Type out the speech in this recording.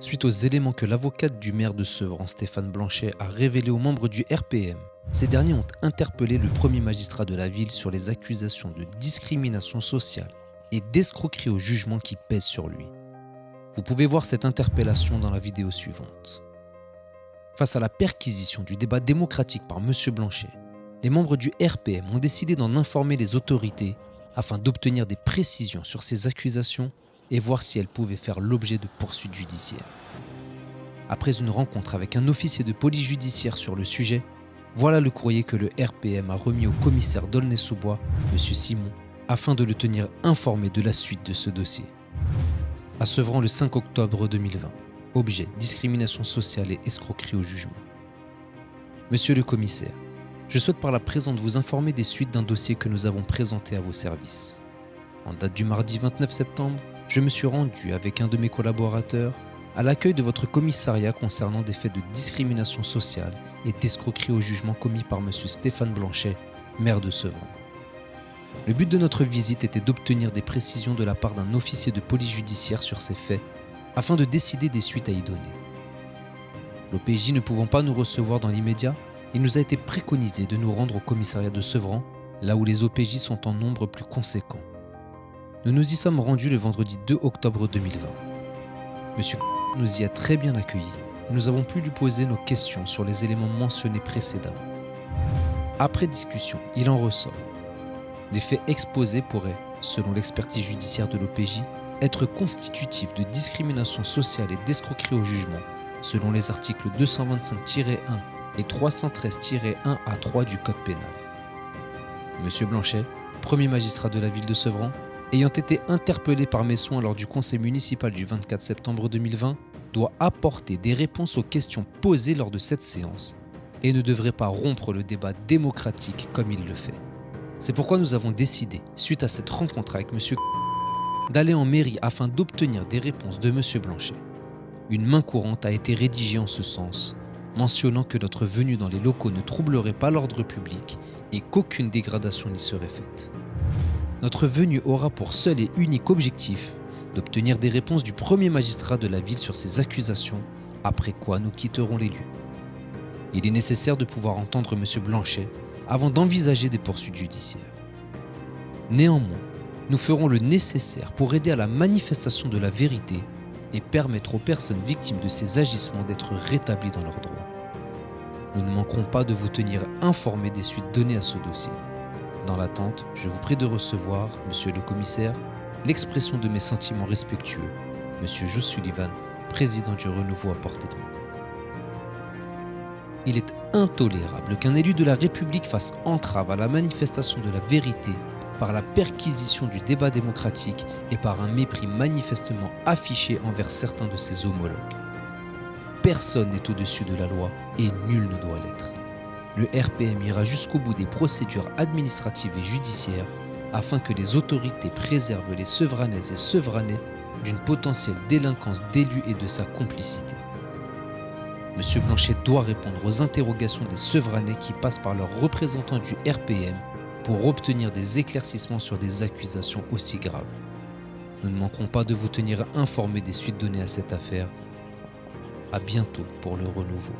Suite aux éléments que l'avocate du maire de Sevran, Stéphane Blanchet, a révélés aux membres du RPM, ces derniers ont interpellé le premier magistrat de la ville sur les accusations de discrimination sociale et d'escroquerie au jugement qui pèsent sur lui. Vous pouvez voir cette interpellation dans la vidéo suivante. Face à la perquisition du débat démocratique par M. Blanchet, les membres du RPM ont décidé d'en informer les autorités afin d'obtenir des précisions sur ces accusations et voir si elles pouvaient faire l'objet de poursuites judiciaires. Après une rencontre avec un officier de police judiciaire sur le sujet, voilà le courrier que le RPM a remis au commissaire d'Aulnay-sous-Bois, M. Simon, afin de le tenir informé de la suite de ce dossier. À Sevran le 5 octobre 2020. Objet, discrimination sociale et escroquerie au jugement. Monsieur le commissaire, je souhaite par la présente vous informer des suites d'un dossier que nous avons présenté à vos services. En date du mardi 29 septembre, je me suis rendu avec un de mes collaborateurs à l'accueil de votre commissariat concernant des faits de discrimination sociale et d'escroquerie au jugement commis par M. Stéphane Blanchet, maire de Sevran. Le but de notre visite était d'obtenir des précisions de la part d'un officier de police judiciaire sur ces faits afin de décider des suites à y donner. L'OPJ ne pouvant pas nous recevoir dans l'immédiat, il nous a été préconisé de nous rendre au commissariat de Sevran, là où les OPJ sont en nombre plus conséquent. Nous nous y sommes rendus le vendredi 2 octobre 2020. Monsieur nous y a très bien accueillis et nous avons pu lui poser nos questions sur les éléments mentionnés précédemment. Après discussion, il en ressort. Les faits exposés pourraient, selon l'expertise judiciaire de l'OPJ, être constitutifs de discrimination sociale et d'escroquerie au jugement, selon les articles 225-1 et 313-1 à 3 du Code pénal. Monsieur Blanchet, premier magistrat de la ville de Sevran, ayant été interpellé par mes soins lors du conseil municipal du 24 septembre 2020, doit apporter des réponses aux questions posées lors de cette séance et ne devrait pas rompre le débat démocratique comme il le fait. C'est pourquoi nous avons décidé, suite à cette rencontre avec monsieur d'aller en mairie afin d'obtenir des réponses de M. Blanchet. Une main courante a été rédigée en ce sens, mentionnant que notre venue dans les locaux ne troublerait pas l'ordre public et qu'aucune dégradation n'y serait faite. Notre venue aura pour seul et unique objectif d'obtenir des réponses du premier magistrat de la ville sur ces accusations, après quoi nous quitterons les lieux. Il est nécessaire de pouvoir entendre M. Blanchet avant d'envisager des poursuites judiciaires. Néanmoins, nous ferons le nécessaire pour aider à la manifestation de la vérité et permettre aux personnes victimes de ces agissements d'être rétablies dans leurs droits. Nous ne manquerons pas de vous tenir informés des suites données à ce dossier. Dans l'attente, je vous prie de recevoir, monsieur le commissaire, l'expression de mes sentiments respectueux, monsieur Joe Sullivan, président du Renouveau à portée de main. Il est intolérable qu'un élu de la République fasse entrave à la manifestation de la vérité par la perquisition du débat démocratique et par un mépris manifestement affiché envers certains de ses homologues. Personne n'est au-dessus de la loi et nul ne doit l'être. Le RPM ira jusqu'au bout des procédures administratives et judiciaires afin que les autorités préservent les Sevranaises et Sevranais d'une potentielle délinquance d'élus et de sa complicité. M. Blanchet doit répondre aux interrogations des Sevranais qui passent par leurs représentants du RPM pour obtenir des éclaircissements sur des accusations aussi graves. Nous ne manquerons pas de vous tenir informés des suites données à cette affaire. À bientôt pour le renouveau.